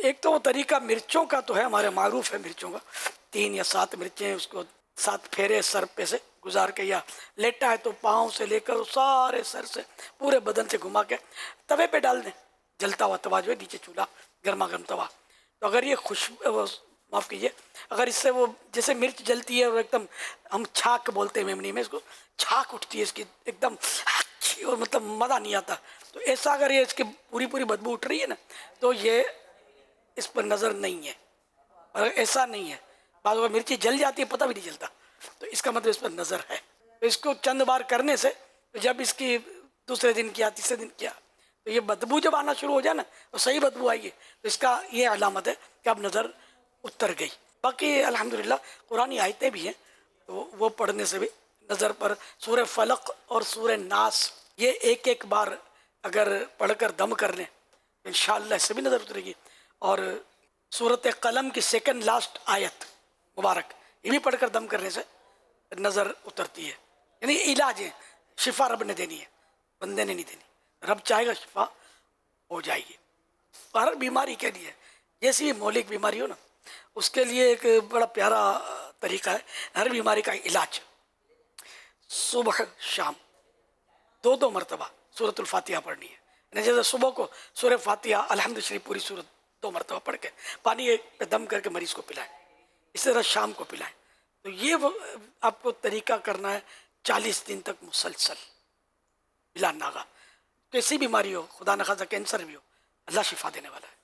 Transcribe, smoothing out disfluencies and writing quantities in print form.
ایک تو وہ طریقہ مرچوں کا تو ہے، ہمارے معروف ہے مرچوں کا، 3 یا 7 مرچیں اس کو 7 پھیرے سر پہ سے گزار کے، یا لیٹا ہے تو پاؤں سے لے کر سارے سر سے پورے بدن سے گھما کے توے پہ ڈال دیں، جلتا ہوا توا جو ہے نیچے چولہا گرما گرم توا. تو اگر یہ معاف کیجیے، اگر اس سے وہ جیسے مرچ جلتی ہے اور ایک دم ہم چھاک بولتے ہیں میمنی میں اس کو، چھاک اٹھتی ہے اس کی ایک دم اچھی، اور مطلب مزہ نہیں آتا، تو ایسا اگر یہ اس کی پوری پوری بدبو اٹھ رہی ہے نا تو یہ اس پر نظر نہیں ہے. اور ایسا نہیں ہے، بعض اوقات مرچی جل جاتی ہے پتہ بھی نہیں چلتا، تو اس کا مطلب اس پر نظر ہے. تو اس کو چند بار کرنے سے جب اس کی دوسرے دن کیا تیسرے دن کیا تو یہ بدبو جب آنا شروع ہو جائے نا تو صحیح بدبو آئیے تو اس کا یہ علامت ہے کہ اب نظر اتر گئی. باقی الحمدللہ قرآنی آیتیں بھی ہیں تو وہ پڑھنے سے بھی نظر پر، سورہ فلق اور سورہ ناس یہ ایک ایک بار اگر پڑھ کر دم کر لیں انشاءاللہ اس سے بھی نظر اترے گی. اور سورۃ قلم کی سیکنڈ لاسٹ آیت مبارک یہ بھی پڑھ کر دم کرنے سے نظر اترتی ہے. یعنی علاج ہے، شفا رب نے دینی ہے، بندے نے نہیں دینی، رب چاہے گا شفا ہو جائے گی. ہر بیماری کے لیے جیسی بھی مولک بیماری ہو نا اس کے لیے ایک بڑا پیارا طریقہ ہے. ہر بیماری کا علاج صبح شام 2 مرتبہ سورۃ الفاتحہ پڑھنی ہے. یعنی جیسے صبح کو سورہ فاتحہ الحمد شریف پوری سورت 2 مرتبہ پڑھ کے پانی پہ دم کر کے مریض کو پلائیں، اسی طرح شام کو پلائیں. تو یہ آپ کو طریقہ کرنا ہے 40 دن تک مسلسل بلا ناغہ. کیسی بیماری ہو، خدا نخواستہ کینسر بھی ہو، اللہ شفا دینے والا ہے.